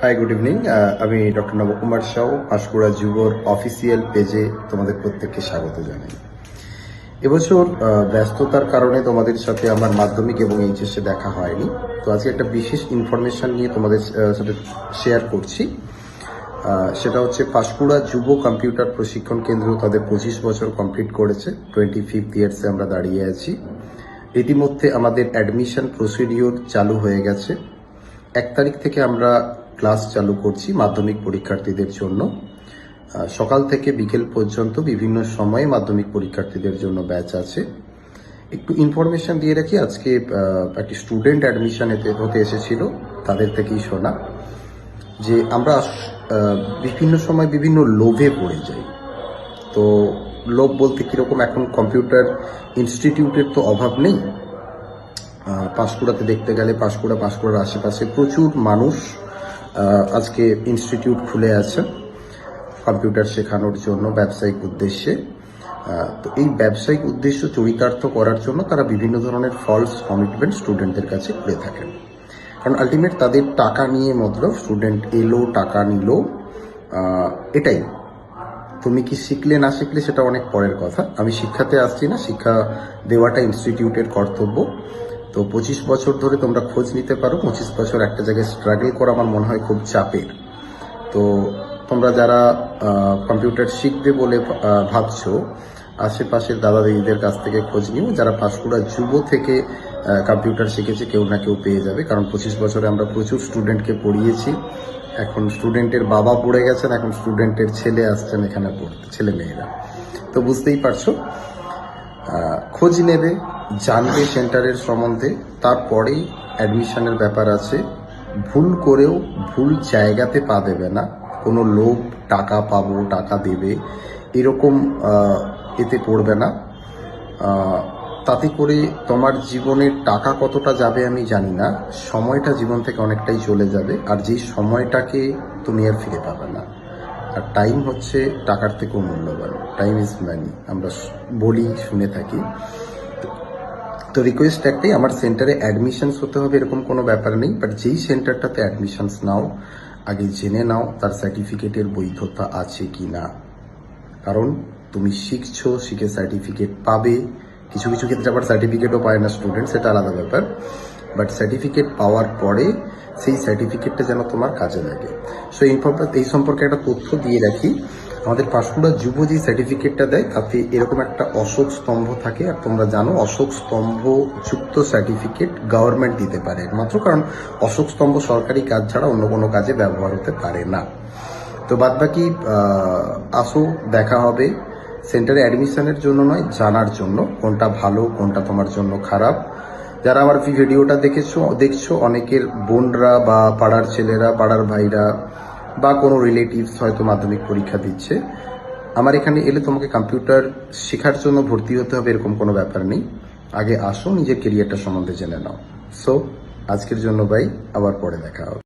High, good evening. আমি doctor Nabakumar Sau, Panskura যুবর official পেজে তোমাদের প্রত্যেককে স্বাগত জানাই। এবছর ব্যস্ততার কারণে তোমাদের সাথে আমার মাধ্যমিক এবং এইচএসে দেখা হয়নি, তো আজকে একটা বিশেষ ইনফরমেশন নিয়ে তোমাদের সাথে শেয়ার করছি। সেটা হচ্ছে পাঁশকুড়া যুব কম্পিউটার প্রশিক্ষণ কেন্দ্র তাদের 25 বছর কমপ্লিট করেছে। 25th ইয়ার্সে আমরা দাঁড়িয়ে আছি। ইতিমধ্যে আমাদের অ্যাডমিশন প্রসিডিওর চালু হয়ে গেছে। 1 তারিখ থেকে আমরা ক্লাস চালু করছি মাধ্যমিক পরীক্ষার্থীদের জন্য। সকাল থেকে বিকেল পর্যন্ত বিভিন্ন সময়ে মাধ্যমিক পরীক্ষার্থীদের জন্য ব্যাচ আছে। একটু ইনফরমেশন দিয়ে রাখি, আজকে একটি স্টুডেন্ট অ্যাডমিশন হতে এসেছিল, তাদের থেকেই শোনা যে আমরা বিভিন্ন সময় বিভিন্ন লোভে পড়ে যাই। তো লোভ বলতে কীরকম, এখন কম্পিউটার ইনস্টিটিউটের তো অভাব নেই। পাঁশকুড়াতে দেখতে গেলে পাঁশকুড়ার আশেপাশে প্রচুর মানুষ আজকে ইনস্টিটিউট খুলে আছে কম্পিউটার শেখানোর জন্য ব্যবসায়িক উদ্দেশ্যে। তো এই ব্যবসায়িক উদ্দেশ্য চরিতার্থ করার জন্য তারা বিভিন্ন ধরনের ফলস কমিটমেন্ট স্টুডেন্টদের কাছে করে থাকেন, কারণ আলটিমেট তাদের টাকা নিয়ে মতলব। স্টুডেন্ট এলো, টাকা নিল, এটাই। তুমি কি শিখলে না শিখলে সেটা অনেক পরের কথা। আমি শিক্ষাতে আসছি না, শিক্ষা দেওয়াটা ইনস্টিটিউটের কর্তব্য। তো 25 বছর ধরে তোমরা খোঁজ নিতে পারো। 25 বছর একটা জায়গায় স্ট্রাগল করা আমার মনে হয় খুব চাপের। তো তোমরা যারা কম্পিউটার শিখবে বলে ভাবছো, আশেপাশের দাদা দিদিদের কাছ থেকে খোঁজ নিও। যারা পাঁশকুড়া যুব থেকে কম্পিউটার শিখেছে, কেউ না কেউ পেয়ে যাবে, কারণ 25 বছরে আমরা প্রচুর স্টুডেন্টকে পড়িয়েছি। এখন স্টুডেন্টের বাবা পড়ে গেছেন, এখন স্টুডেন্টের ছেলে আসছেন এখানে পড়তে, ছেলে মেয়েরা। তো বুঝতেই পারছো, খোঁজ নেবে, জানবে সেন্টারের সম্বন্ধে, তারপরেই অ্যাডমিশনের ব্যাপার আছে। ভুল করেও ভুল জায়গাতে পা দেবে না। কোনো লোভ, টাকা পাবো, টাকা দেবে, এরকম এতে পড়বে না। তাতে করে তোমার জীবনের টাকা কতটা যাবে আমি জানি না, সময়টা জীবন থেকে অনেকটাই চলে যাবে, আর যেই সময়টাকে তুমি আর ফিরে পাবে না। আর টাইম হচ্ছে টাকার থেকেও মূল্যবান। টাইম ইজ মানি, আমরা বলি, শুনে থাকি। তো রিকোয়েস্ট একটাই, আমার সেন্টারে অ্যাডমিশনস হতে হবে এরকম কোনো ব্যাপার নেই, বাট যেই সেন্টারটাতে অ্যাডমিশনস নাও, আগে জেনে নাও তার সার্টিফিকেটের বৈধতা আছে কি না। কারণ তুমি শিখছো, শিখে সার্টিফিকেট পাবে। কিছু কিছু ক্ষেত্রে আবার সার্টিফিকেটও পায় না স্টুডেন্ট, সেটা আলাদা ব্যাপার। বাট সার্টিফিকেট পাওয়ার পরে সেই সার্টিফিকেটটা যেন তোমার কাজে লাগে। সো এই সম্পর্কে একটা তথ্য দিয়ে রাখি। আমাদের পাঁশকুড়া যুব যে সার্টিফিকেটটা দেয়, তাতে এরকম একটা অশোক স্তম্ভ থাকে। আর তোমরা জানো, অশোক স্তম্ভ যুক্ত সার্টিফিকেট গভর্নমেন্ট দিতে পারে একমাত্র, কারণ অশোক স্তম্ভ সরকারি কাজ ছাড়া অন্য কোনো কাজে ব্যবহার হতে পারে না। তো বাদ বাকি আসো, দেখা হবে। সেন্টারে অ্যাডমিশনের জন্য নয়, জানার জন্য কোনটা ভালো, কোনটা তোমার জন্য খারাপ। যারা আমার ভিডিওটা দেখছো, অনেকের বোনরা বা পাড়ার ছেলেরা, পাড়ার ভাইরা বা কোনো রিলেটিভস হয়তো মাধ্যমিক পরীক্ষা দিচ্ছে। আমার এখানে এলে তোমাকে কম্পিউটার শেখার জন্য ভর্তি হতে হবে এরকম কোনো ব্যাপার নেই। আগে আসো, নিজের কেরিয়ারটা সম্বন্ধে জেনে নাও। সো আজকের জন্য বাই, আবার পরে দেখা হবে।